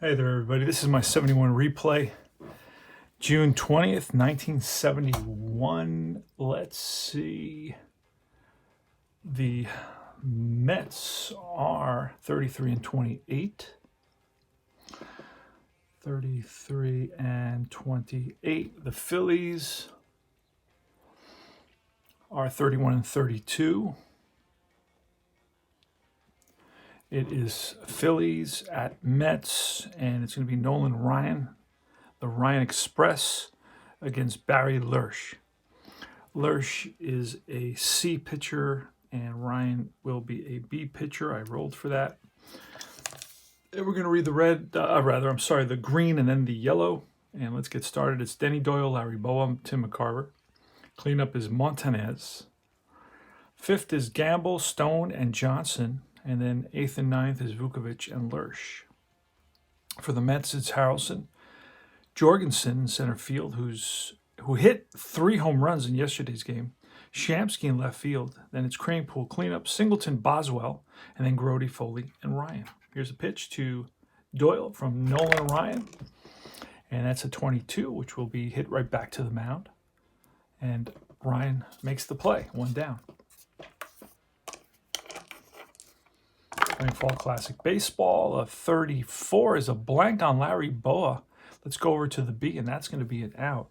Hey there, everybody. This is my 71 replay. June 20th, 1971. Let's see. The Mets are 33 and 28. 33 and 28. The Phillies are 31 and 32. It is Phillies at Mets, and it's going to be Nolan Ryan, the Ryan Express, against Barry Lersch. Lersch is a C pitcher, and Ryan will be a B pitcher. I rolled for that. And we're going to read the green and then the yellow. And let's get started. It's Denny Doyle, Larry Bowa, Tim McCarver. Cleanup is Montanez. Fifth is Gamble, Stone, and Johnson. And then 8th and 9th is Vukovich and Lersch. For the Mets, it's Harrelson. Jorgensen in center field, who hit 3 home runs in yesterday's game. Shamsky in left field. Then it's Kranepool cleanup, Singleton, Boswell, and then Grody, Foley, and Ryan. Here's a pitch to Doyle from Nolan Ryan. And that's a 22, which will be hit right back to the mound. And Ryan makes the play, 1 down. Playing Fall Classic Baseball, a 34 is a blank on Larry Bowa. Let's go over to the B, and that's going to be an out.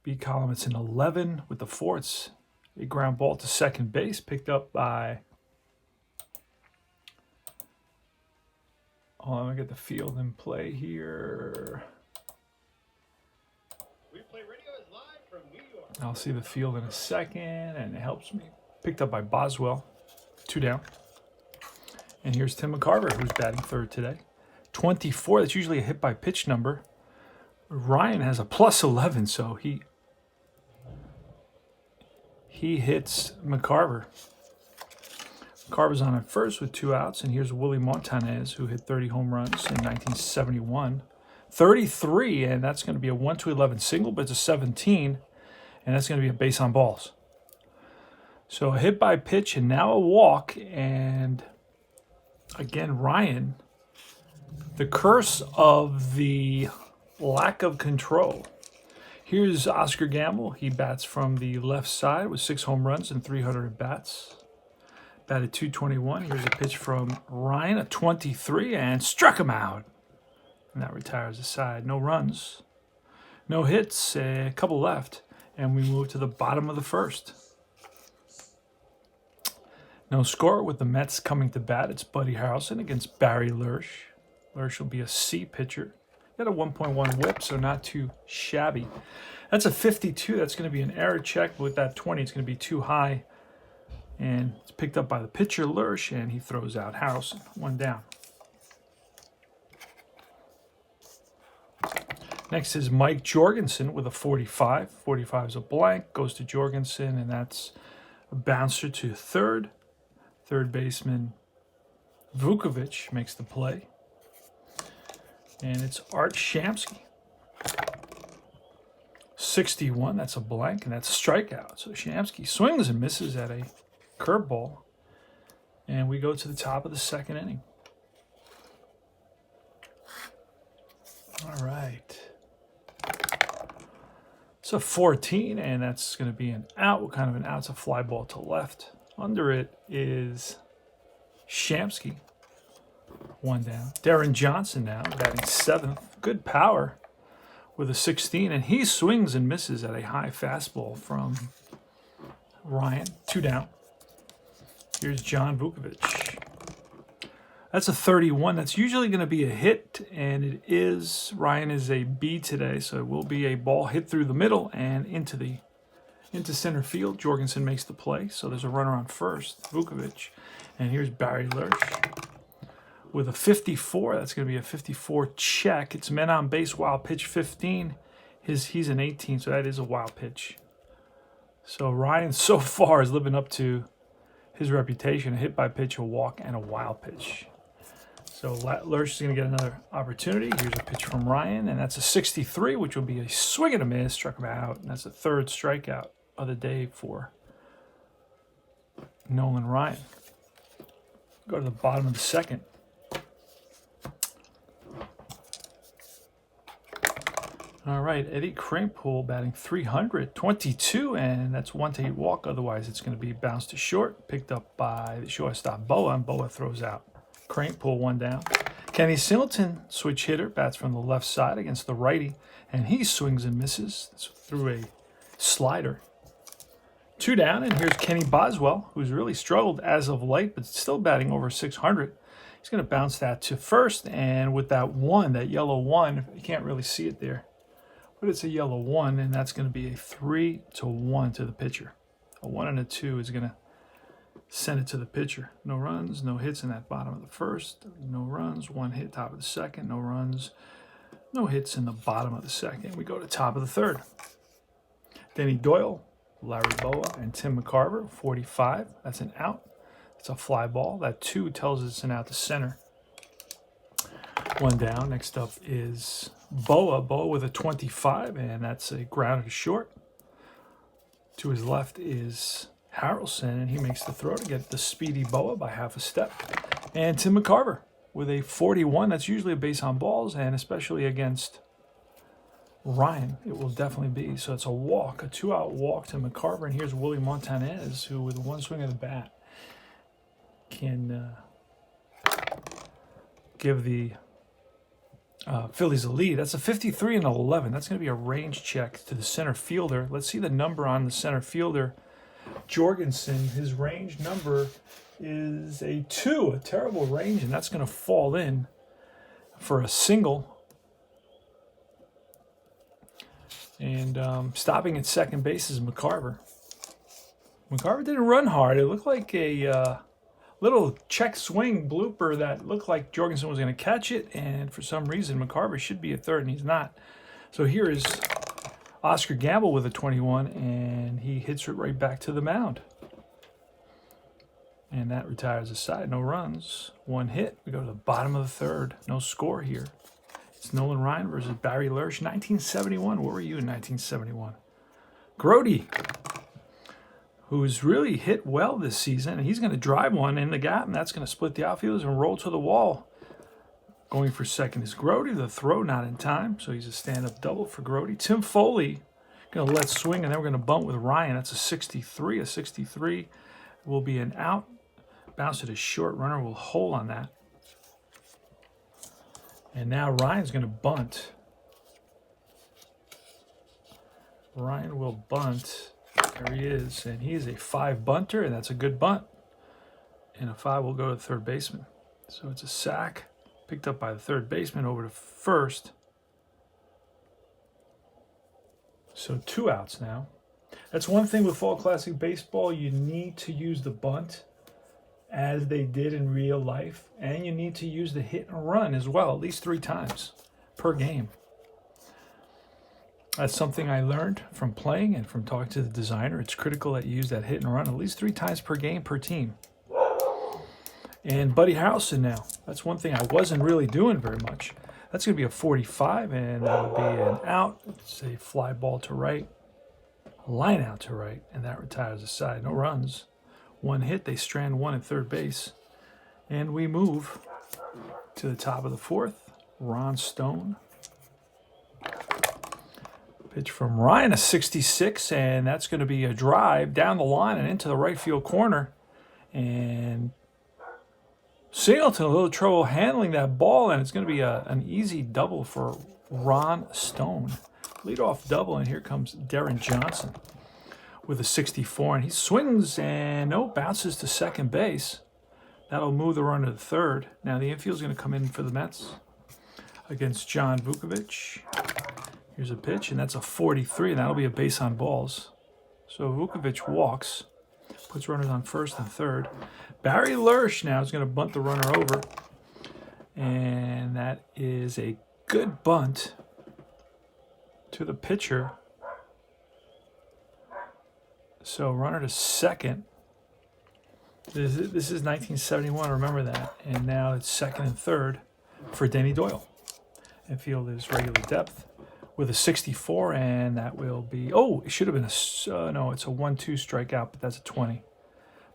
B column, it's an 11 with the 4. It's a ground ball to second base, picked up by... Oh, let me get the field in play here. Replay Radio is live from New York. I'll see the field in a second, and it helps me. Picked up by Boswell, 2 down. And here's Tim McCarver, who's batting third today. 24, that's usually a hit by pitch number. Ryan has a plus 11, so he hits McCarver. McCarver's on at first with 2 outs, and here's Willie Montanez, who hit 30 home runs in 1971. 33, and that's going to be a 1-11 single, but it's a 17, and that's going to be a base on balls. So a hit by pitch and now a walk, and again, Ryan, the curse of the lack of control. Here's Oscar Gamble. He bats from the left side with 6 home runs and 300 at-bats. Batted .221. Here's a pitch from Ryan, a 23, and struck him out. And that retires the side. No runs, no hits, a couple left, and we move to the bottom of the first. No score with the Mets coming to bat. It's Buddy Harrelson against Barry Lersch. Lersch will be a C pitcher. Got a 1.1 whip, so not too shabby. That's a 52. That's going to be an error check. With that 20, it's going to be too high. And it's picked up by the pitcher, Lersch, and he throws out Harrelson. 1 down. Next is Mike Jorgensen with a 45. 45 is a blank. Goes to Jorgensen, and that's a bouncer to third. Third baseman Vukovich makes the play. And it's Art Shamsky. 61, that's a blank, and that's a strikeout. So Shamsky swings and misses at a curveball. And we go to the top of the second inning. All right. It's a 14, and that's going to be an out. What kind of an out? It's a fly ball to left. Under it is Shamsky. 1 down. Darren Johnson now batting 7th. Good power with a 16, and he swings and misses at a high fastball from Ryan. 2 down. Here's John Vukovich. That's a 31. That's usually going to be a hit, and it is. Ryan is a B today, so it will be a ball hit through the middle and into center field. Jorgensen makes the play, so there's a runner on first, Vukovich. And here's Barry Lersch with a 54. That's going to be a 54 check. It's men on base, wild pitch 15. He's an 18, so that is a wild pitch. So Ryan so far is living up to his reputation, a hit by pitch, a walk, and a wild pitch. So Lersch is going to get another opportunity. Here's a pitch from Ryan, and that's a 63, which will be a swing and a miss. Struck him out, and that's the 3rd strikeout of the day for Nolan Ryan. Go to the bottom of the second. All right, Eddie Kranepool batting 322, and that's 1-8 walk. Otherwise, it's going to be bounced to short, picked up by the shortstop Boa, and Boa throws out. Kranepool 1 down. Kenny Singleton, switch hitter, bats from the left side against the righty, and he swings and misses through a slider. 2 down, and here's Kenny Boswell, who's really struggled as of late, but still batting over 600. He's going to bounce that to first, and with that 1, that yellow 1, you can't really see it there, but it's a yellow 1, and that's going to be a 3-1 to the pitcher. A 1 and a 2 is going to send it to the pitcher. No runs, no hits in that bottom of the first. No runs, 1 hit top of the second. No runs, no hits in the bottom of the second. We go to top of the third. Denny Doyle, Larry Boa, and Tim McCarver, 45. That's an out. It's a fly ball. That 2 tells us it's an out to center. 1 down. Next up is Boa. Boa with a 25, and that's a grounder to short. To his left is Harrelson, and he makes the throw to get the speedy Boa by half a step. And Tim McCarver with a 41. That's usually a base on balls, and especially against Ryan, it will definitely be. So it's a walk, a 2-out walk to McCarver. And here's Willie Montanez, who with 1 swing of the bat can give the Phillies a lead. That's a 53 and 11. That's going to be a range check to the center fielder. Let's see the number on the center fielder. Jorgensen, his range number is a 2, a terrible range, and that's going to fall in for a single. And stopping at second base is McCarver. McCarver didn't run hard. It looked like a little check swing blooper that looked like Jorgensen was going to catch it, and for some reason McCarver should be at third, and he's not. So here is Oscar Gamble with a 21, and he hits it right back to the mound. And that retires the side. No runs, 1 hit. We go to the bottom of the third. No score here. It's Nolan Ryan versus Barry Lersch, 1971. Where were you in 1971? Grody, who's really hit well this season, and he's going to drive one in the gap, and that's going to split the outfielders and roll to the wall. Going for second is Grody. The throw not in time, so he's a stand-up double for Grody. Tim Foley going to let swing, and then we're going to bunt with Ryan. That's a 63. A 63 will be an out. Bounce to a short. Runner will hold on that. And now Ryan's going to bunt. Ryan will bunt. There he is, and he is a 5 bunter, and that's a good bunt. And a 5 will go to the third baseman. So it's a sack picked up by the third baseman over to first. So 2 outs now. That's one thing with Fall Classic Baseball. You need to use the bunt as they did in real life, and you need to use the hit and run as well, at least 3 times per game. That's something I learned from playing and from talking to the designer. It's critical that you use that hit and run at least 3 times per game per team. And Buddy Harrelson now. That's one thing I wasn't really doing very much. That's going to be a 45, and that would be an out. It's a fly ball to right, a line out to right, and that retires the side. No runs. 1 hit. They strand 1 at third base. And we move to the top of the 4th. Ron Stone. Pitch from Ryan, a 66, and that's going to be a drive down the line and into the right field corner. And Singleton a little trouble handling that ball, and it's going to be an easy double for Ron Stone. Leadoff double, and here comes Darren Johnson with a 64, and he swings and bounces to second base. That'll move the runner to third. Now the infield's going to come in for the Mets against John Vukovic. Here's a pitch, and that's a 43, and that'll be a base on balls. So Vukovic walks, puts runners on first and third. Barry Lersch now is going to bunt the runner over, and that is a good bunt to the pitcher. So runner to second. This is 1971, remember that. And now it's second and third for Denny Doyle. Infield is regular depth with a 64, and that will be, it should have been no, it's a 1-2 strikeout, but that's a 20.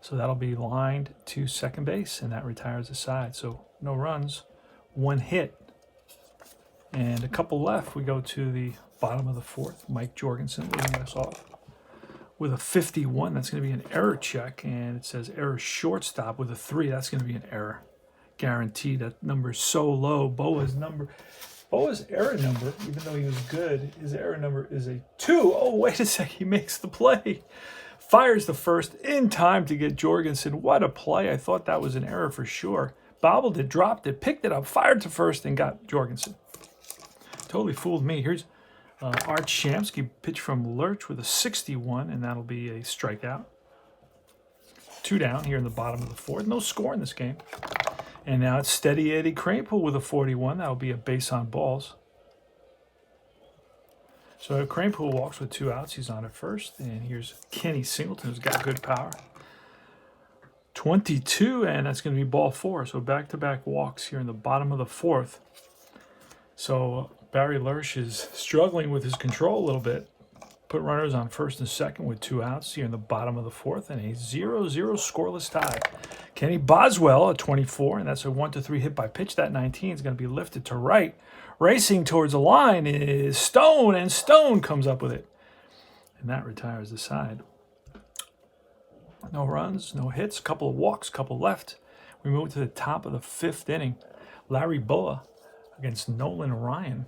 So that'll be lined to second base, and that retires the side. So no runs, 1 hit, and a couple left. We go to the Bottom of the fourth, Mike Jorgensen leading us off with a 51. That's going to be an error check, and it says error shortstop with a 3. That's going to be an error. Guaranteed. That number is so low. Boa's error number, even though he was good, his error number is a 2. Oh, wait a sec. He makes the play. Fires the first in time to get Jorgensen. What a play. I thought that was an error for sure. Bobbled it, dropped it, picked it up, fired to first, and got Jorgensen. Totally fooled me. Here's Art Shamsky, pitch from Lurch with a 61, and that'll be a strikeout. 2 down here in the bottom of the fourth. No score in this game. And now it's Steady Eddie Kranepool with a 41. That'll be a base on balls. So Kranepool walks with 2 outs. He's on at first. And here's Kenny Singleton, who's got good power. 22, and that's going to be ball 4. So back-to-back walks here in the bottom of the fourth. So Barry Lurch is struggling with his control a little bit. Put runners on first and second with 2 outs here in the bottom of the fourth, and a 0-0 scoreless tie. Kenny Boswell at 24, and that's a 1-3 hit by pitch. That 19 is going to be lifted to right. Racing towards the line is Stone, and Stone comes up with it. And that retires the side. No runs, no hits, couple of walks, couple left. We move to the top of the 5th inning. Larry Boa against Nolan Ryan.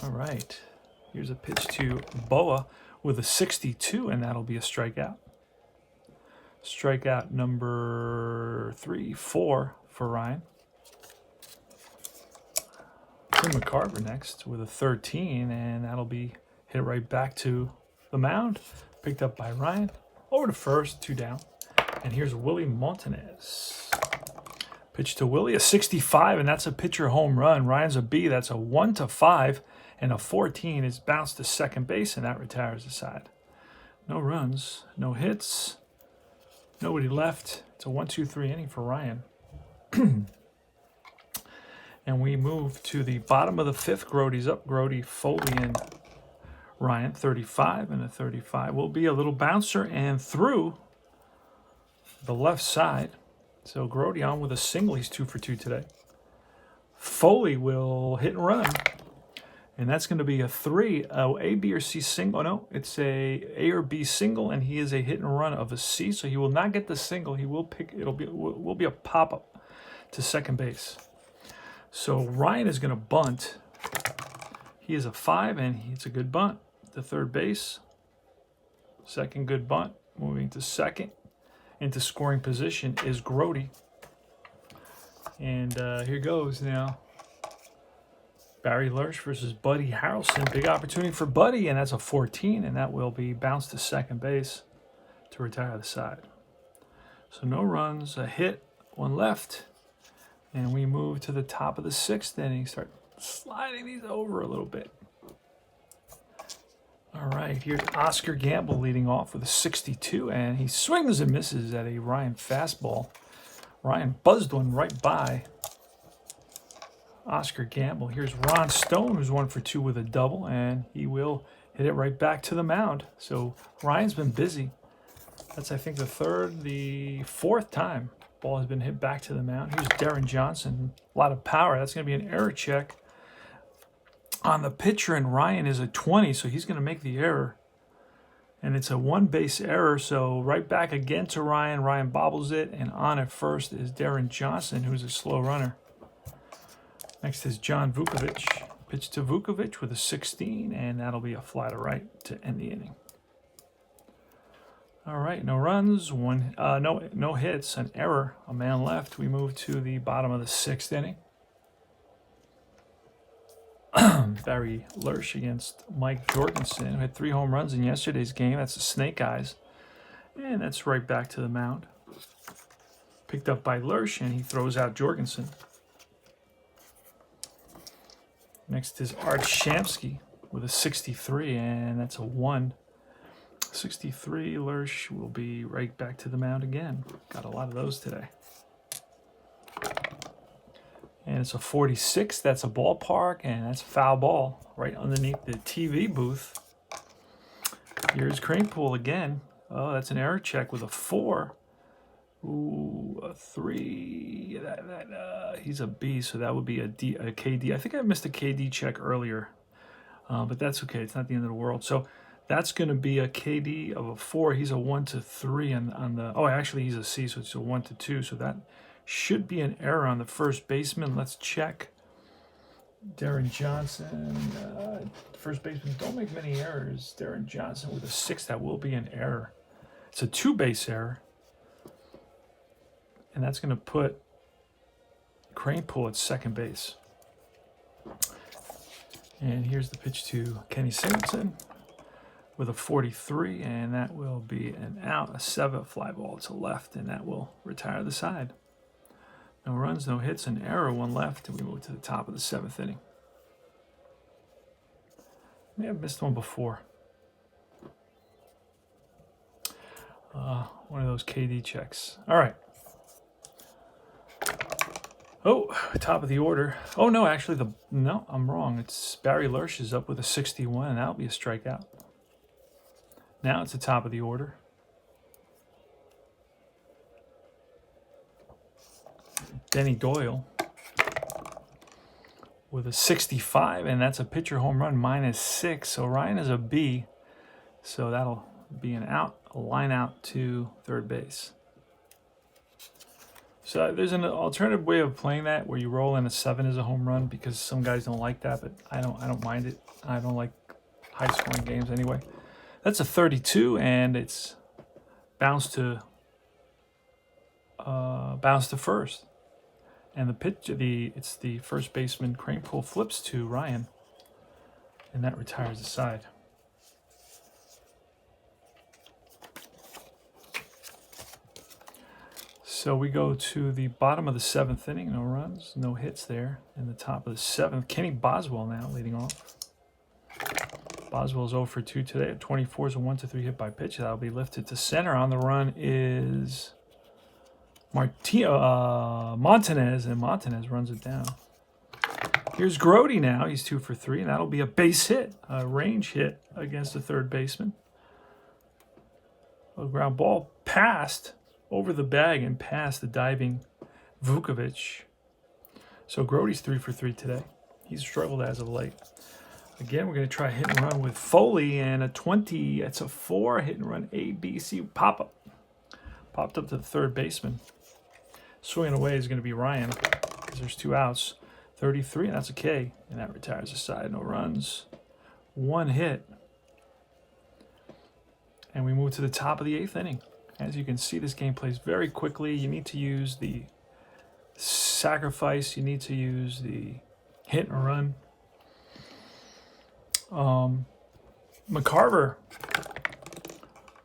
All right, here's a pitch to Boa with a 62, and that'll be a strikeout. Strikeout number 3, 4 for Ryan. Tim McCarver next with a 13, and that'll be hit right back to the mound. Picked up by Ryan. Over to first, 2 down. And here's Willie Montanez. Pitch to Willie, a 65, and that's a pitcher home run. Ryan's a B, that's a 1-5. And a 14 is bounced to second base, and that retires the side. No runs, no hits, nobody left. It's a 1-2-3 inning for Ryan. And we move to the bottom of the 5th. Grody's up. Grody, Foley, and Ryan. 35, and a 35 will be a little bouncer and through the left side. So Grody on with a single. He's 2 for 2 today. Foley will hit and run. And that's going to be a 3, A, B, or C single. Oh, no, it's a or B single, and he is a hit and run of a C. So he will not get the single. He will pick. Will be a pop up to second base. So Ryan is going to bunt. He is a 5, and it's a good bunt to third base. Second good bunt. Moving to second into scoring position is Grody. And here goes now. Barry Lurch versus Buddy Harrelson. Big opportunity for Buddy, and that's a 14, and that will be bounced to second base to retire the side. So no runs, a hit, 1 left, and we move to the top of the 6th inning. Start sliding these over a little bit. All right, here's Oscar Gamble leading off with a 62, and he swings and misses at a Ryan fastball. Ryan buzzed one right by Oscar Gamble. Here's Ron Stone, who's 1 for 2 with a double, and he will hit it right back to the mound. So Ryan's been busy. That's, I think, the 4th time ball has been hit back to the mound. Here's Darren Johnson. A lot of power. That's going to be an error check on the pitcher, and Ryan is a 20, so he's going to make the error. And it's a 1-base error, so right back again to Ryan. Ryan bobbles it, and on at first is Darren Johnson, who's a slow runner. Next is John Vukovic. Pitch to Vukovic with a 16, and that'll be a fly to right to end the inning. All right, no runs, no hits, an error, a man left. We move to the bottom of the 6th inning. Barry Lurch against Mike Jorgensen, who had 3 home runs in yesterday's game. That's the Snake Eyes, and that's right back to the mound. Picked up by Lurch, and he throws out Jorgensen. Next is Art Shamsky with a 63, and that's a 1. 63, Lurch will be right back to the mound again. Got a lot of those today. And it's a 46, that's a ballpark, and that's a foul ball right underneath the TV booth. Here's Kranepool again. Oh, that's an error check with a 4. Ooh, a 3. He's a B, so that would be a KD. I think I missed a KD check earlier, but that's okay. It's not the end of the world. So that's going to be a KD of a 4. He's a 1 to 3 on the. Oh, actually, he's a C, so it's a 1 to 2. So that should be an error on the first baseman. Let's check. Darren Johnson, first baseman. Don't make many errors. Darren Johnson with a 6. That will be an error. It's a 2-base error. And that's going to put Kranepool at second base. And here's the pitch to Kenny Singleton with a 43, and that will be an out, a 7 fly ball to left, and that will retire the side. No runs, no hits, an error, 1 left, and we move to the top of the 7th inning. May have missed one before. One of those KD checks. All right. Oh, top of the order. Oh, no, actually, no, I'm wrong. It's Barry Lersch is up with a 61, and that'll be a strikeout. Now it's the top of the order. Denny Doyle with a 65, and that's a pitcher home run, -6. So Ryan is a B, so that'll be an out, a line out to third base. So there's an alternative way of playing that where you roll in a 7 as a home run, because some guys don't like that, but I don't mind it. I don't like high scoring games anyway. That's a 32, and it's bounced to first. And the pitch, it's the first baseman Kranepool flips to Ryan, and that retires the side. So we go to the bottom of the 7th inning. No runs, no hits there. In the top of the 7th, Kenny Boswell now leading off. Boswell's 0 for 2 today. At 24 is a 1 to 3 hit by pitch. That'll be lifted to center. On the run is Montanez, and Montanez runs it down. Here's Grote now. He's 2 for 3, and that'll be a base hit, a range hit against the third baseman. A ground ball passed over the bag and past the diving Vukovic. So Grote's 3 for 3 today. He's struggled as of late. Again, we're going to try a hit and run with Foley, and a 20. It's a 4 hit and run A, B, C pop up. Popped up to the third baseman. Swinging away is going to be Ryan because there's 2 outs. 33, and that's a K, and that retires the side. No runs, 1 hit. And we move to the top of the 8th inning. As you can see, this game plays very quickly. You need to use the sacrifice. You need to use the hit and run. McCarver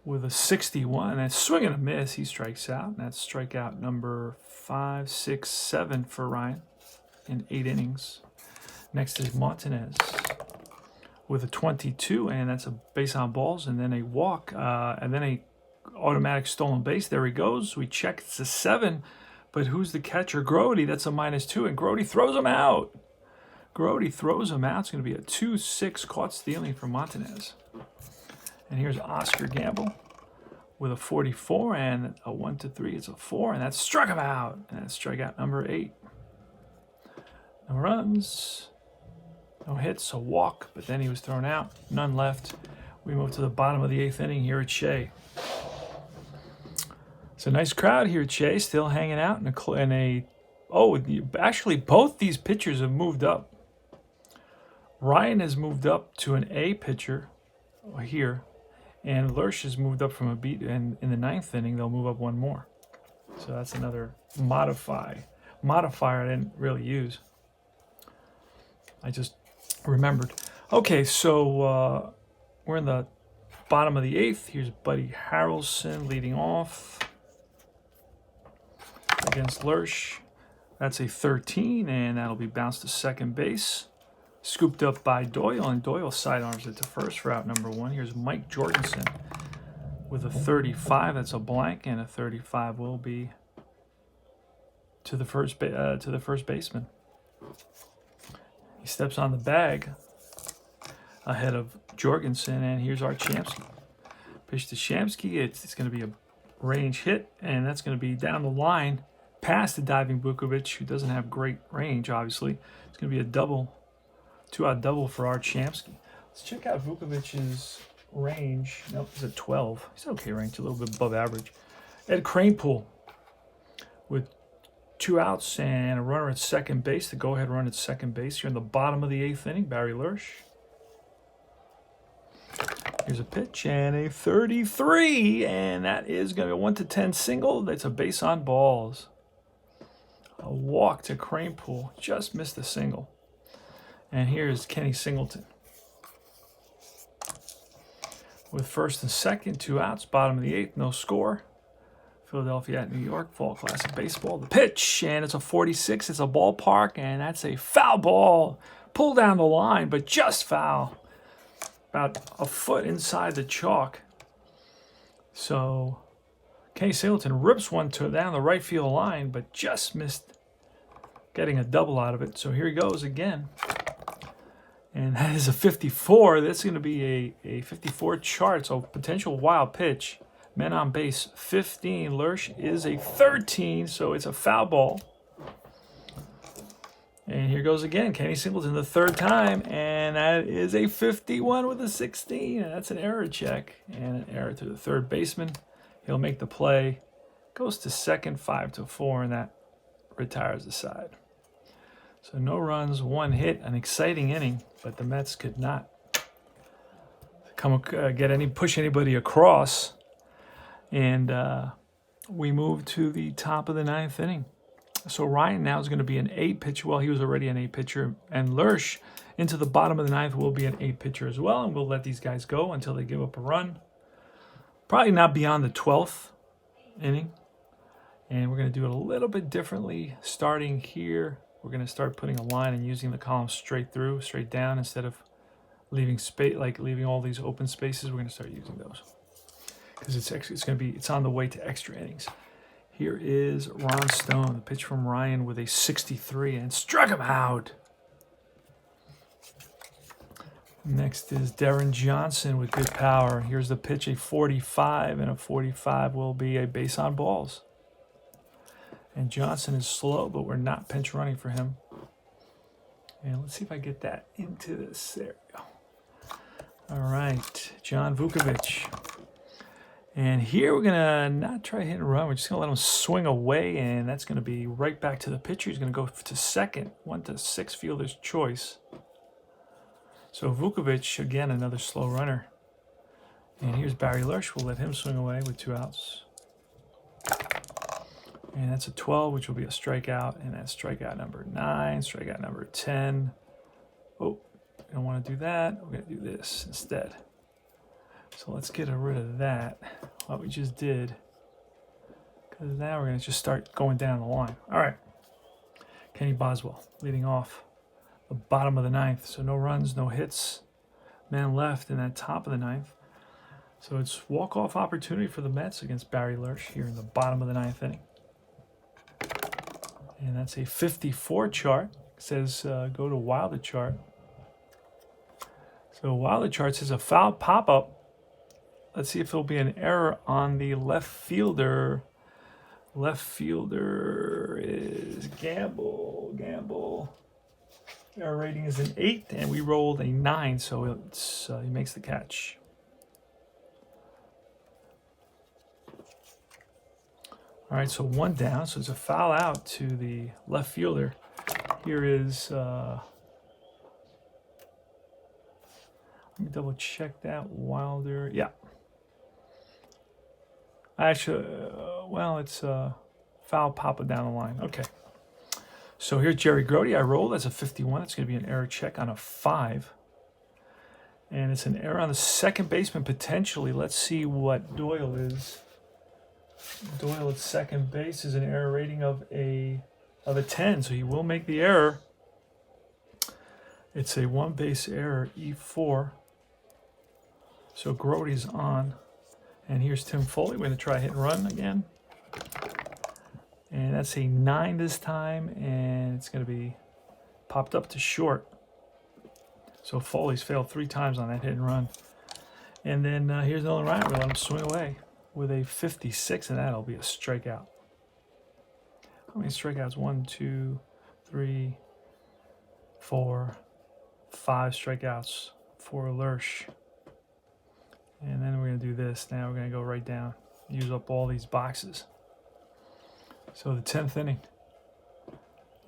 with a 61, and swing and a miss. He strikes out, and that's strikeout number 5, 6, 7 for Ryan in 8 innings. Next is Montanez with a 22, and that's a base on balls, and then a walk, and then a automatic stolen base. There he goes. We check. It's a 7, but who's the catcher? Grote. That's a -2, and Grote throws him out. Grote throws him out. It's going to be a 2-6 caught stealing for Montanez. And here's Oscar Gamble with a 44 and a 1 to 3. It's a 4, and that struck him out. And that's strikeout number 8. No runs, no hits, a walk, but then he was thrown out. None left. We move to the bottom of the 8th inning here at Shea. It's a nice crowd here at Shea, still hanging out actually both these pitchers have moved up. Ryan has moved up to an A pitcher here, and Lersch has moved up from a B, and in the 9th inning they'll move up 1 more. So that's another modifier I didn't really use. I just remembered. Okay, so we're in the bottom of the 8th. Here's Buddy Harrelson leading off against Lersch. That's a 13, and that'll be bounced to second base. Scooped up by Doyle, and Doyle sidearms it to first for out number 1. Here's Mike Jorgensen with a 35. That's a blank, and a 35 will be to the first baseman. He steps on the bag ahead of Jorgensen, and here's our Shamsky. Pitch to Shamsky. It's going to be range hit, and that's going to be down the line past the diving Vukovic, who doesn't have great range, obviously. It's going to be a double, 2-out double for Art Shamsky. Let's check out Vukovic's range. Nope, he's at 12. He's okay range, a little bit above average. Ed Kranepool with 2 outs and a runner at second base. The go-ahead run at second base. You're in the bottom of the 8th inning. Barry Lersch. Here's a pitch and a 33, and that is going to be a 1-10 single. That's a base on balls. A walk to Kranepool. Just missed the single. And here's Kenny Singleton. With first and second, 2 outs, bottom of the 8th, no score. Philadelphia at New York, Fall Classic Baseball. The pitch, and it's a 46. It's a ballpark, and that's a foul ball. Pull down the line, but just foul. About a foot inside the chalk. So Kenny Singleton rips one down the right field line, but just missed getting a double out of it. So here he goes again. And that is a 54. That's going to be a 54 chart, so potential wild pitch. Men on base, 15. Lersch is a 13, so it's a foul ball. And here goes again. Kenny Singleton the third time, and that is a 51 with a 16. And that's an error check, and an error to the third baseman. He'll make the play. Goes to second, 5-4, and that retires the side. So no runs, 1 hit, an exciting inning, but the Mets could not push anybody across. And we move to the top of the 9th inning. So Ryan now is going to be an 8-pitcher. Well, he was already an 8-pitcher. And Lersch into the bottom of the 9th will be an 8-pitcher as well. And we'll let these guys go until they give up a run. Probably not beyond the 12th inning. And we're going to do it a little bit differently. Starting here, we're going to start putting a line and using the column straight through, straight down, instead of leaving space, like leaving all these open spaces. We're going to start using those because it's on the way to extra innings. Here is Ron Stone, the pitch from Ryan with a 63, and struck him out. Next is Darren Johnson with good power. Here's the pitch, a 45, and a 45 will be a base on balls. And Johnson is slow, but we're not pinch running for him. And let's see if I get that into this. There we go. All right, John Vukovic. And here we're going to not try hit and run. We're just going to let him swing away, and that's going to be right back to the pitcher. He's going to go to second, 1-6 fielder's choice. So Vukovic, again, another slow runner. And here's Barry Lersch. We'll let him swing away with 2 outs. And that's a 12, which will be a strikeout. And that's strikeout number 9, strikeout number 10. Oh, we don't want to do that. We're going to do this instead. So let's get rid of that, what we just did. Because now we're going to just start going down the line. All right. Kenny Boswell leading off the bottom of the 9th. So no runs, no hits. Man left in that top of the 9th. So it's walk-off opportunity for the Mets against Barry Lersch here in the bottom of the 9th inning. And that's a 54 chart. It says go to Wilder chart. So Wilder chart says a foul pop-up. Let's see if there'll be an error on the left fielder. Left fielder is Gamble. Error rating is an 8, and we rolled a 9, so he makes the catch. All right, so 1 down, so it's a foul out to the left fielder. Here is, let me double check that. Wilder, yeah. Actually, well, it's foul pop down the line. Okay. So here's Jerry Grody. I rolled. That's a 51. It's going to be an error check on a 5. And it's an error on the second baseman potentially. Let's see what Doyle is. Doyle at second base is an error rating of a 10, so he will make the error. It's a 1 base error, E4. So Grody's on. And here's Tim Foley. We're going to try hit and run again. And that's a 9 this time, and it's going to be popped up to short. So Foley's failed 3 times on that hit and run. And then here's Nolan Ryan. We'll let him swing away. with a 56, and that'll be a strikeout. How many strikeouts? 1, 2, 3, 4, 5 strikeouts for Lersch. And then we're going to do this. Now we're going to go right down, use up all these boxes. So the 10th inning,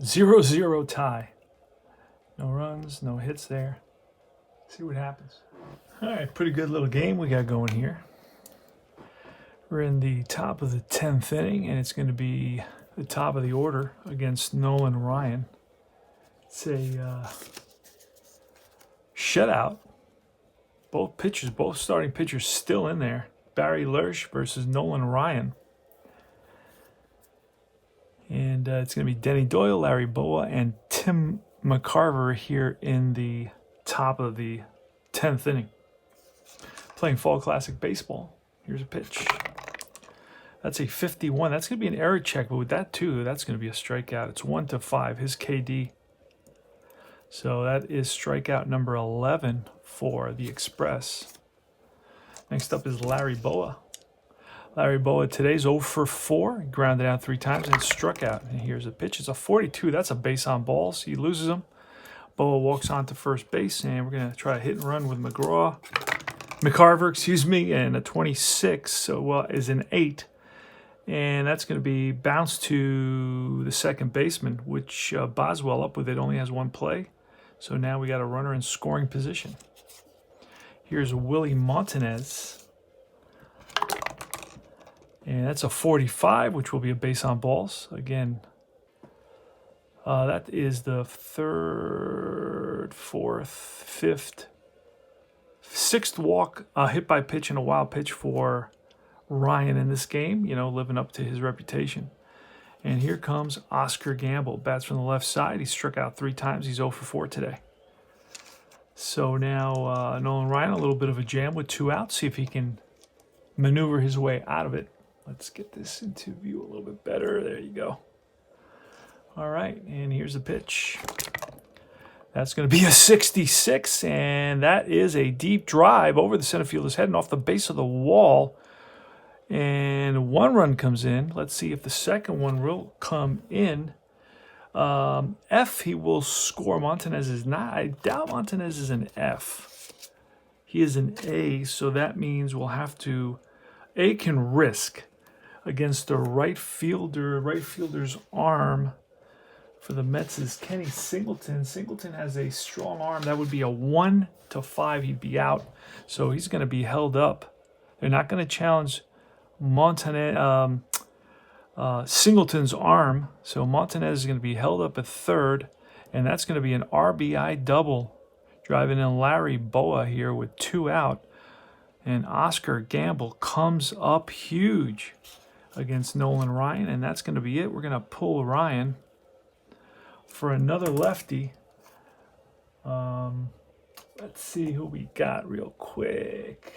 0-0 tie. No runs, no hits there. See what happens. All right, pretty good little game we got going here. We're in the top of the 10th inning, and it's going to be the top of the order against Nolan Ryan. It's a shutout. Both starting pitchers still in there. Barry Lersch versus Nolan Ryan. And it's going to be Denny Doyle, Larry Boa, and Tim McCarver here in the top of the 10th inning. Playing Fall Classic Baseball. Here's a pitch. That's a 51. That's going to be an error check, but with that too, that's going to be a strikeout. It's 1-5, his KD. So that is strikeout number 11 for the Express. Next up is Larry Boa. Larry Boa today's 0 for 4. Grounded out 3 times and struck out. And here's a pitch. It's a 42. That's a base on balls. He loses them. Boa walks on to first base, and we're going to try a hit and run with McCarver, and a 26. So is an 8. And that's going to be bounced to the second baseman, which Boswell up with it only has 1 play. So now we got a runner in scoring position. Here's Willie Montanez. And that's a 45, which will be a base on balls. Again, that is the 3rd, 4th, 5th, 6th walk, hit by pitch and a wild pitch for Ryan in this game, living up to his reputation. And here comes Oscar Gamble. Bats from the left side. He struck out 3 times. He's 0 for 4 today. So now Nolan Ryan, a little bit of a jam with 2 outs. See if he can maneuver his way out of it. Let's get this into view a little bit better. There you go. All right, and here's the pitch. That's going to be a 66, and that is a deep drive over the center fielder's head and off the base of the wall. And 1 run comes in. Let's see if the second one will come in. F, he will score. Montanez is not. I doubt Montanez is an F. He is an A, so that means we'll have to. A can risk against the right fielder. Right fielder's arm for the Mets is Kenny Singleton. Singleton has a strong arm. That would be a 1-5. He'd be out. So he's going to be held up. They're not going to challenge Singleton's arm. So Montanez is going to be held up at third. And that's going to be an RBI double. Driving in Larry Boa here with 2 out. And Oscar Gamble comes up huge against Nolan Ryan. And that's going to be it. We're going to pull Ryan for another lefty. Let's see who we got real quick.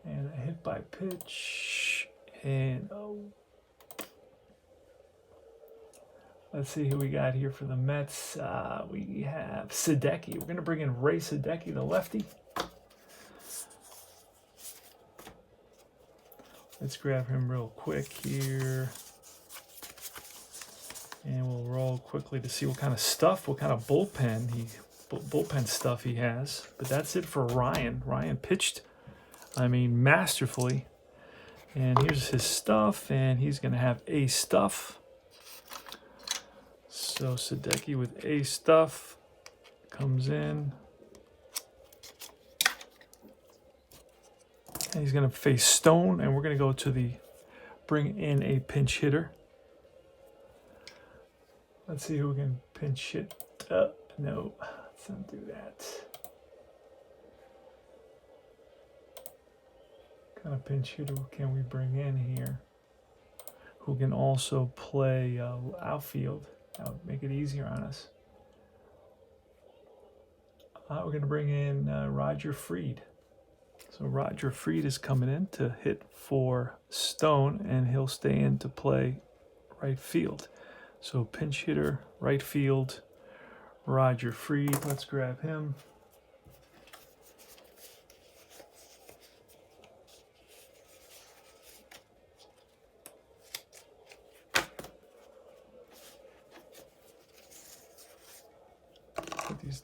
And a hit by pitch. And let's see who we got here for the Mets. We have Sadecki. We're going to bring in Ray Sadecki, the lefty. Let's grab him real quick here. And we'll roll quickly to see what kind of bullpen stuff he has. But that's it for Ryan. Ryan pitched, masterfully. And here's his stuff, and he's going to have A stuff. So Sadecki with A stuff comes in. And he's going to face Stone, and we're going to go to bring in a pinch hitter. Let's see who can pinch hit. No, let's not do that. What kind of pinch hitter can we bring in here? Who can also play outfield? That would make it easier on us. We're going to bring in Roger Freed. So Roger Freed is coming in to hit for Stone, and he'll stay in to play right field. So pinch hitter, right field, Roger Freed. Let's grab him.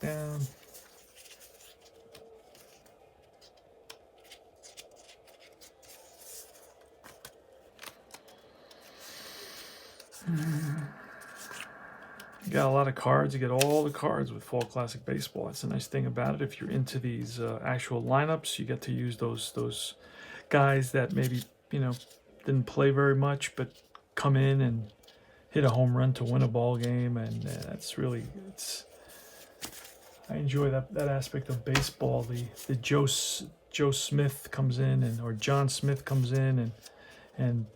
down. You got a lot of cards. You get all the cards with Fall Classic Baseball. That's the nice thing about it. If you're into these actual lineups, you get to use those guys that maybe didn't play very much, but come in and hit a home run to win a ball game, and that's really I enjoy that aspect of baseball. The Joe Smith comes in or John Smith comes in and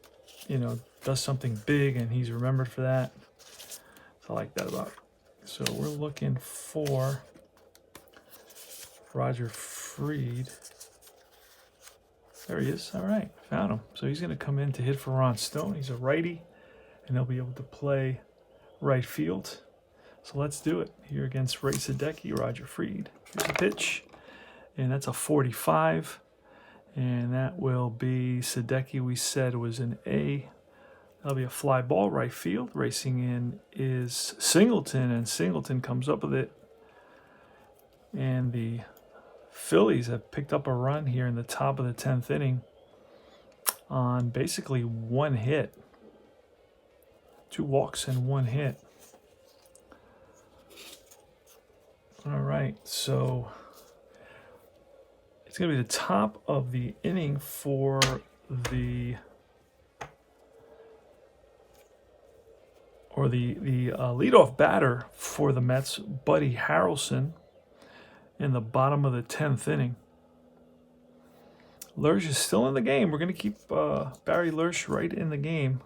does something big, and he's remembered for that. I like that about it. So we're looking for Roger Freed. There he is. All right, found him. So he's going to come in to hit for Ron Stone. He's a righty, and he'll be able to play right field. So let's do it here against Ray Sadecki, Roger Freed. Here's a pitch, and that's a 45, and that will be Sadecki. We said was an A. That'll be a fly ball right field. Racing in is Singleton, and Singleton comes up with it. And the Phillies have picked up a run here in the top of the 10th inning on basically one hit. 2 walks and 1 hit. All right, so it's going to be the top of the inning for the leadoff batter for the Mets, Buddy Harrelson, in the bottom of the 10th inning. Lersch is still in the game. We're going to keep Barry Lersch right in the game.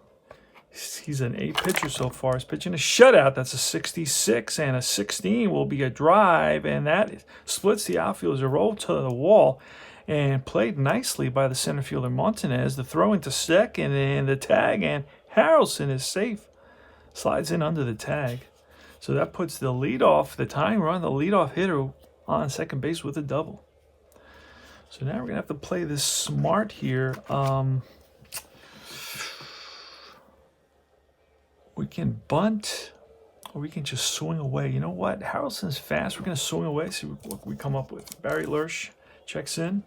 He's an 8 pitcher so far. He's pitching a shutout. That's a 66, and a 16 will be a drive, and that splits the outfield as a roll to the wall, and played nicely by the center fielder Montanez. The throw into second and the tag, and Harrelson is safe. Slides in under the tag. So that puts the tying run, the leadoff hitter on second base with a double. So now we're going to have to play this smart here. We can bunt, or we can just swing away. You know what? Harrelson's fast. We're going to swing away, see what we come up with. Barry Lersch checks in,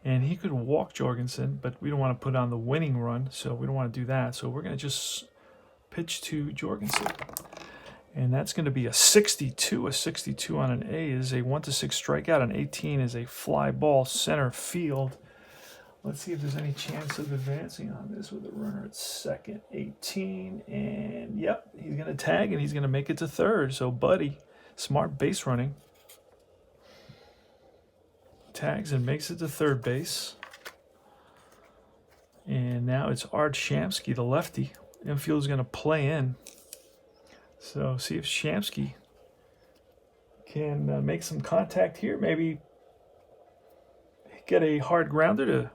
and he could walk Jorgensen, but we don't want to put on the winning run, so we don't want to do that. So we're going to just pitch to Jorgensen. And that's going to be a 62. A 62 on an A is a 1-6 strikeout. An 18 is a fly ball center field. Let's see if there's any chance of advancing on this with a runner at second. 18, and yep, he's going to tag, and he's going to make it to third. So Buddy, smart base running, tags and makes it to third base. And now it's Art Shamsky, the lefty. Infield is going to play in. So see if Shamsky can make some contact here. Maybe get a hard grounder to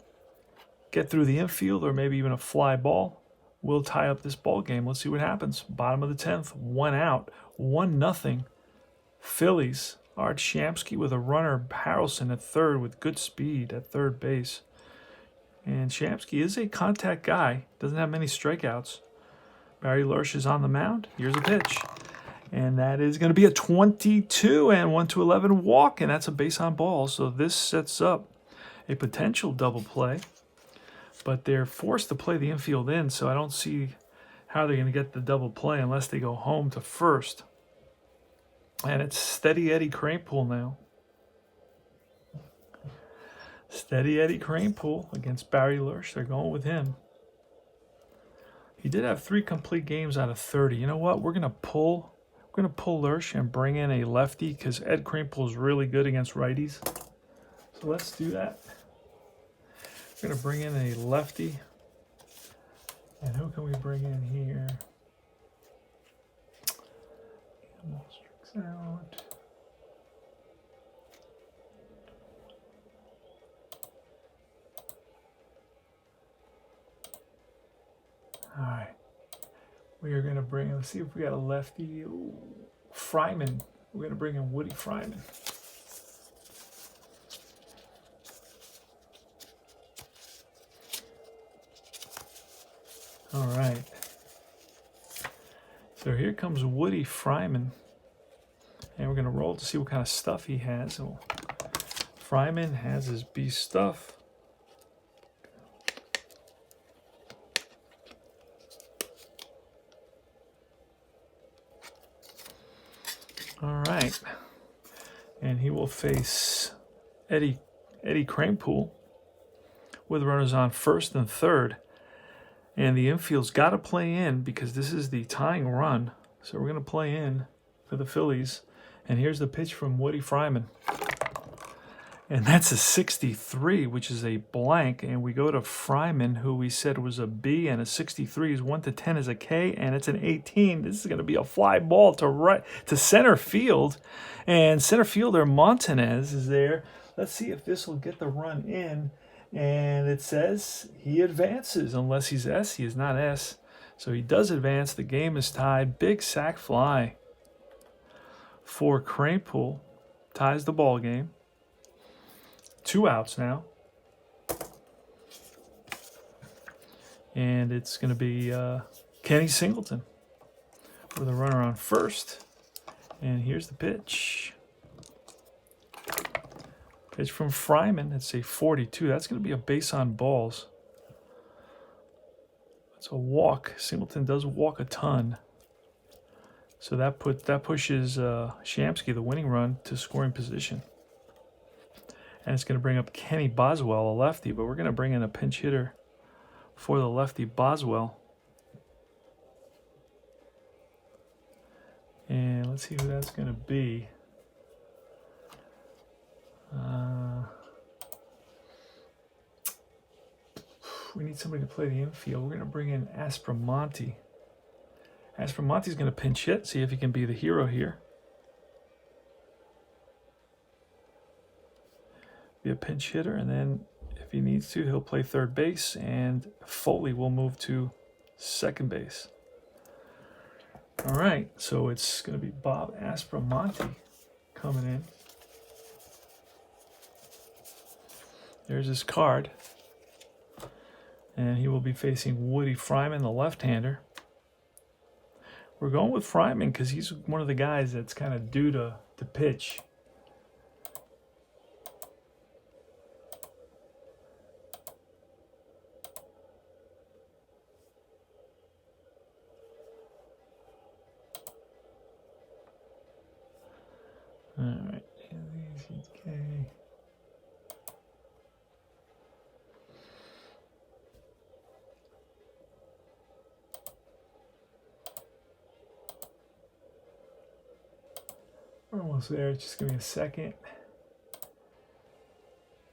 get through the infield, or maybe even a fly ball. We'll tie up this ball game. Let's see what happens. Bottom of the 10th, 1 out, 1-0. Phillies. Art Shamsky with a runner. Harrelson at third with good speed at third base. And Shamsky is a contact guy. Doesn't have many strikeouts. Barry Lersch is on the mound. Here's a pitch. And that is going to be a 22 and 1-11 walk, and that's a base on ball. So this sets up a potential double play. But they're forced to play the infield in, so I don't see how they're going to get the double play unless they go home to first. And it's Steady Eddie Kranepool now. Steady Eddie Kranepool against Barry Lersch. They're going with him. He did have 3 complete games out of 30. You know what? We're gonna pull Lersch and bring in a lefty because Ed Kranepool is really good against righties. So let's do that. We're gonna bring in a lefty. And who can we bring in here? Strikes out. All right, we are going to bring, let's see if we got a lefty. Ooh, Fryman. We're going to bring in Woody Fryman. All right. So here comes Woody Fryman. And we're going to roll to see what kind of stuff he has. So Fryman has his B stuff. All right. And he will face Eddie Kranepool with runners on first and third. And the infield's got to play in because this is the tying run. So we're going to play in for the Phillies. And here's the pitch from Woody Fryman. And that's a 63, which is a blank. And we go to Fryman, who we said was a B, and a 63 is 1 to 10 is a K, and it's an 18. This is going to be a fly ball to center field. And center fielder Montanez is there. Let's see if this will get the run in. And it says he advances. Unless he's S, he is not S. So he does advance. The game is tied. Big sac fly for Kranepool. Ties the ball game. 2 outs now. And it's going to be Kenny Singleton with a runner on first. And here's the pitch. Pitch from Fryman. It's a 42. That's going to be a base on balls. It's a walk. Singleton does walk a ton. So that pushes Shamsky, the winning run, to scoring position. And it's going to bring up Kenny Boswell, a lefty, but we're going to bring in a pinch hitter for the lefty Boswell. And let's see who that's going to be. We need somebody to play the infield. We're going to bring in Aspromonte. Aspromonte's going to pinch hit, see if he can be the hero here. Be a pinch hitter, and then if he needs to, he'll play third base, and Foley will move to second base. All right, so it's going to be Bob Aspromonte coming in. There's his card. And he will be facing Woody Fryman, the left-hander. We're going with Fryman because he's one of the guys that's kind of due to pitch. All right. Okay. We're almost there. Just give me a second.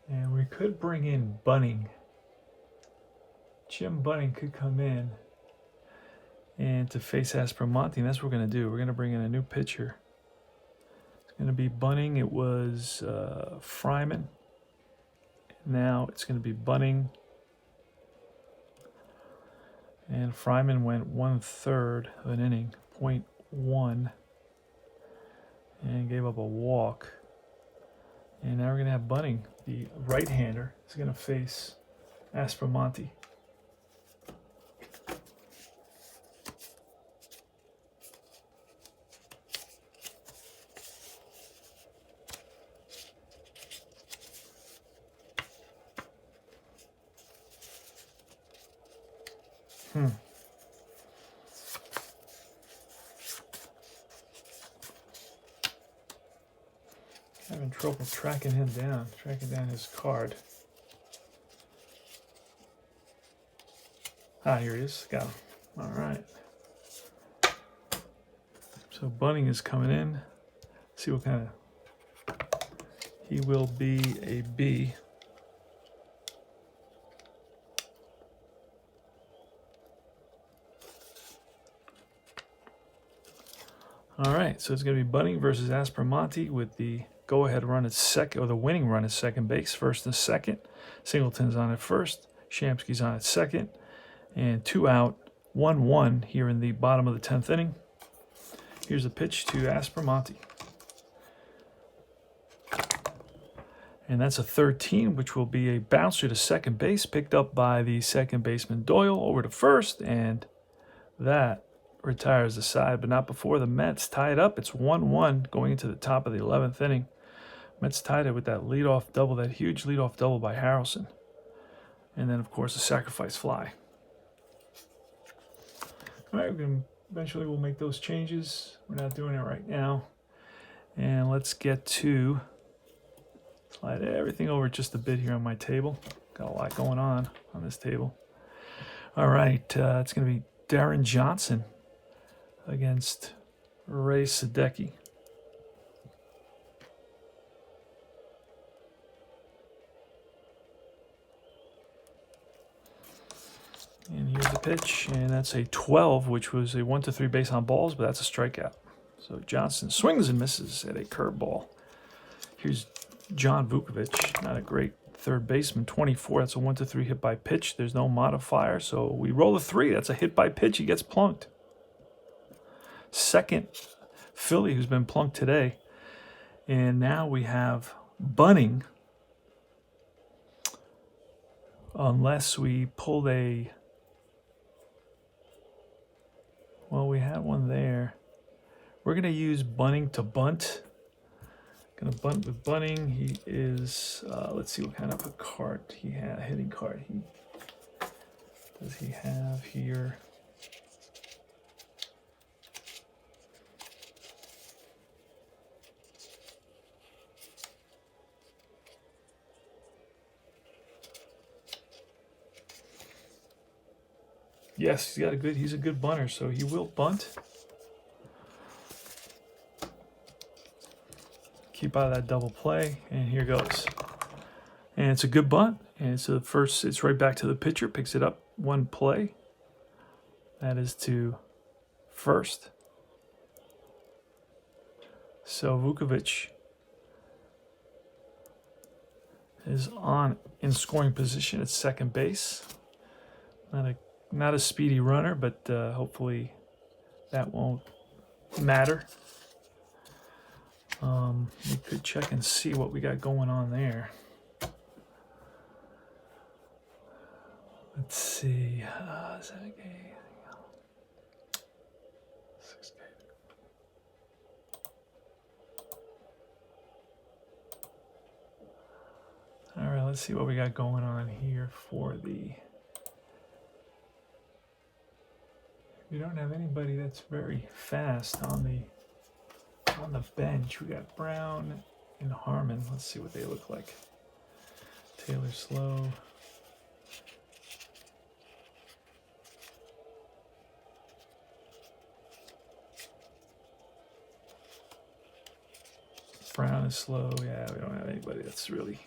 And we could bring in Bunning. Jim Bunning could come in and to face Aspromonte, and that's what we're going to do. We're going to bring in a new pitcher. It's going to be Bunning. It was Fryman. Now it's going to be Bunning. And Fryman went 1/3 of an inning, 0.1. And gave up a walk. And now we're going to have Bunning, the right-hander, is going to face Aspromonte. Having trouble tracking down his card. Ah, here he is. Got him. All right. So Bunning is coming in. Let's see what kind of. He will be a B. All right, so it's going to be Bunning versus Aspromonte with the go-ahead run at second, or the winning run at second base, first and second. Singleton's on at first. Shamsky's on at second. And 2 out, 1-1 here in the bottom of the 10th inning. Here's a pitch to Aspromonte. And that's a 13, which will be a bouncer to second base, picked up by the second baseman Doyle over to first, and that retires the side, but not before the Mets tie it up. It's 1-1 going into the top of the 11th inning. Mets tied it with that leadoff double, that huge leadoff double by Harrelson. And then, of course, a sacrifice fly. All right, eventually we'll make those changes. We're not doing it right now. And let's get to slide everything over just a bit here on my table. Got a lot going on this table. All right, it's going to be Darren Johnson against Ray Sadecki. And here's the pitch, and that's a 12, which was a 1-3 base on balls, but that's a strikeout. So Johnson swings and misses at a curveball. Here's John Vukovic, not a great third baseman, 24. That's a 1-3 hit by pitch. There's no modifier, so we roll a 3. That's a hit by pitch. He gets plunked. Second Philly who's been plunked today. And now we have Bunning. Unless we pulled a... Well, we had one there. We're going to use Bunning to bunt. Going to bunt with Bunning. He is... let's see what kind of a card he had. Hitting card does he have here. Yes, he's a good bunter, so he will bunt. Keep out of that double play, and here goes. And it's a good bunt, and it's it's right back to the pitcher, picks it up one play. That is to first. So Vukovic is in scoring position at second base. Not a speedy runner, but hopefully that won't matter. We could check and see what we got going on there. Let's see. Is that a game? 6K. All right, let's see what we got going on here for the... We don't have anybody that's very fast on the bench. We got Brown and Harmon. Let's see what they look like. Taylor slow. Brown is slow. Yeah, we don't have anybody that's really...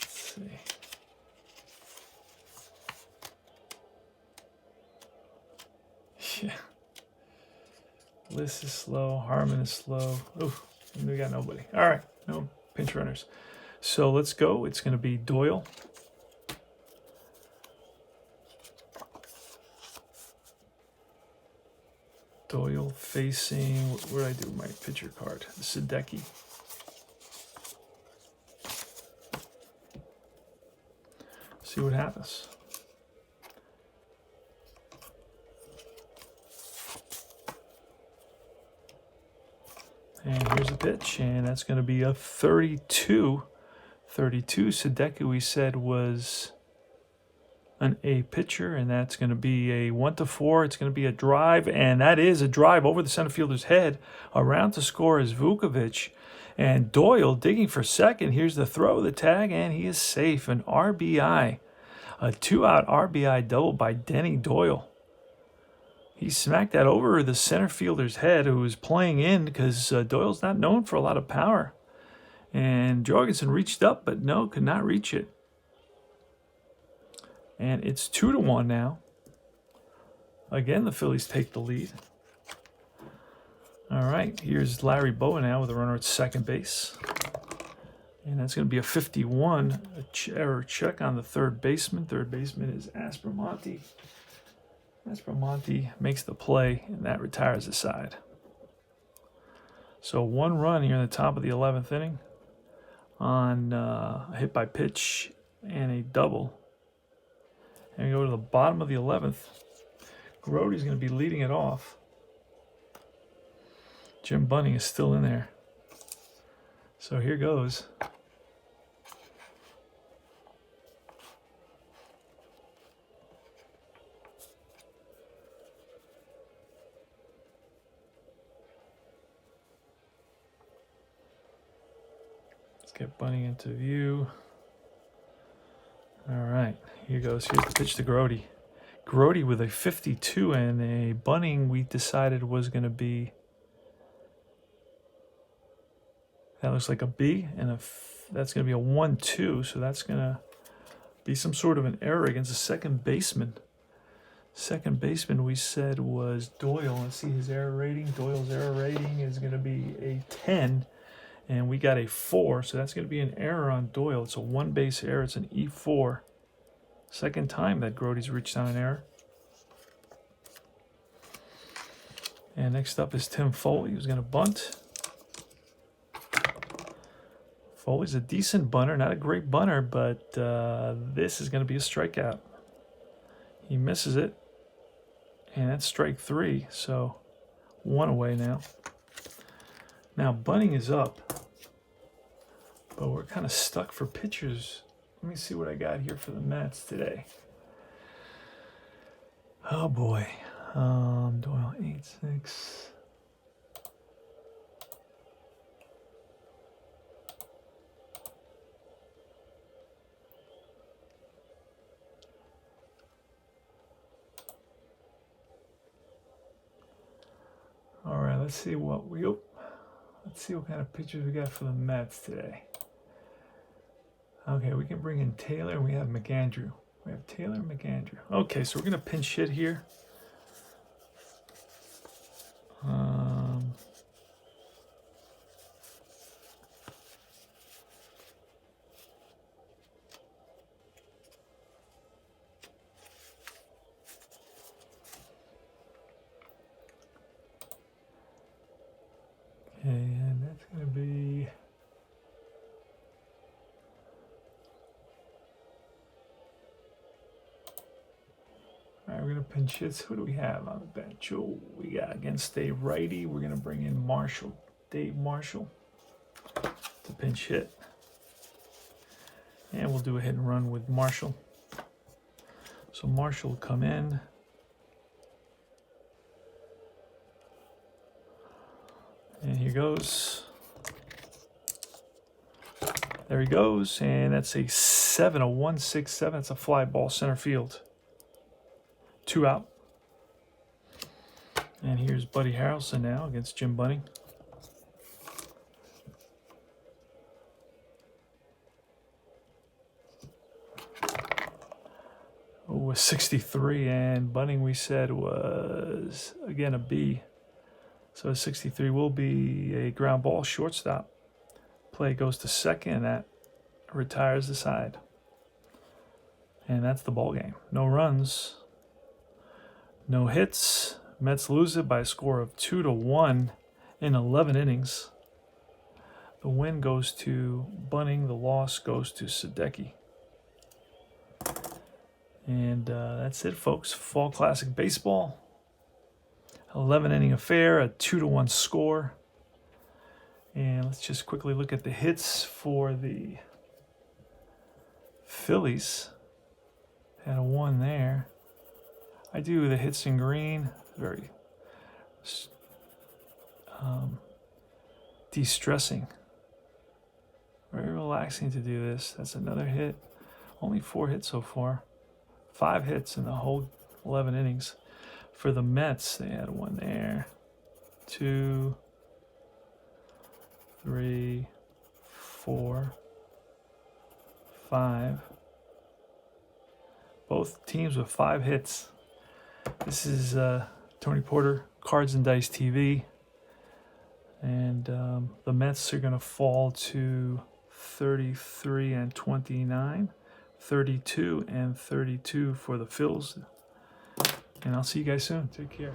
Let's see. Yeah. Bliss is slow. Harmon is slow. Oof, we got nobody. All right, no pinch runners. So let's go. It's going to be Doyle. Doyle facing, where did I do my pitcher card? Sadecki. See what happens. And here's a pitch, and that's going to be a 32. 32. Sadecki, we said, was an A pitcher, and that's going to be a 1-4. It's going to be a drive, and that is a drive over the center fielder's head. Around to score is Vukovic, and Doyle digging for second. Here's the throw, the tag, and he is safe. An RBI, a 2-out RBI double by Denny Doyle. He smacked that over the center fielder's head, who was playing in, because Doyle's not known for a lot of power. And Jorgensen reached up, but no, could not reach it. And it's 2-1 now. Again, the Phillies take the lead. All right, here's Larry Bowa now with a runner at second base. And that's going to be a 51, error check on the third baseman. Third baseman is Aspromonte. Aspromonte makes the play, and that retires the side. So one run here in the top of the 11th inning on a hit by pitch and a double. And we go to the bottom of the 11th. Grody's going to be leading it off. Jim Bunning is still in there. So here goes. Let's get Bunning into view. All right, here goes. Here's the pitch to Grody. Grody with a 52 and a Bunning we decided was going to be, that looks like a B, and that's going to be a 1-2, so that's going to be some sort of an error against the second baseman. Second baseman we said was Doyle. Let's see his error rating. Doyle's error rating is going to be a 10, and we got a 4, so that's going to be an error on Doyle. It's a one-base error. It's an E4. Second time that Grody's reached on an error. And next up is Tim Foley, who's going to bunt. Foley's a decent bunter, not a great bunter, but this is going to be a strikeout. He misses it, and that's strike 3, so 1 away now. Now Bunning is up, but we're kind of stuck for pitchers. Let me see what I got here for the Mets today. Oh boy, Doyle 8-6. All right, let's see what kind of pitchers we got for the Mets today. Okay, we can bring in Taylor, and we have McAndrew. We have Taylor and McAndrew. Okay, so we're gonna pinch hit here. Okay, and that's gonna be. All right, we're going to pinch hits. Who do we have on the bench? Oh, we got against a righty. We're going to bring in Marshall, Dave Marshall, to pinch hit. And we'll do a hit and run with Marshall. So Marshall will come in. And here goes. There he goes. And that's a 7, a 1-6-7. It's a fly ball center field. 2 out. And here's Buddy Harrelson now against Jim Bunning. Oh, a 63, and Bunning we said was, again, a B. So a 63 will be a ground ball shortstop. Play goes to second, and that retires the side. And that's the ball game. No runs. No hits. Mets lose it by a score of 2-1 in 11 innings. The win goes to Bunning. The loss goes to Sadecki. And that's it, folks. Fall Classic Baseball. 11-inning affair, a 2-1 score. And let's just quickly look at the hits for the Phillies. Had a 1 there. I do the hits in green, very de-stressing. Very relaxing to do this. That's another hit. Only 4 hits so far. 5 hits in the whole 11 innings. For the Mets, they had 1 there. 2, 3, 4, 5. Both teams with 5 hits. This is Tony Porter, Cards and Dice TV. And the Mets are going to fall to 33-29, 32-32 for the Phils. And I'll see you guys soon. Take care.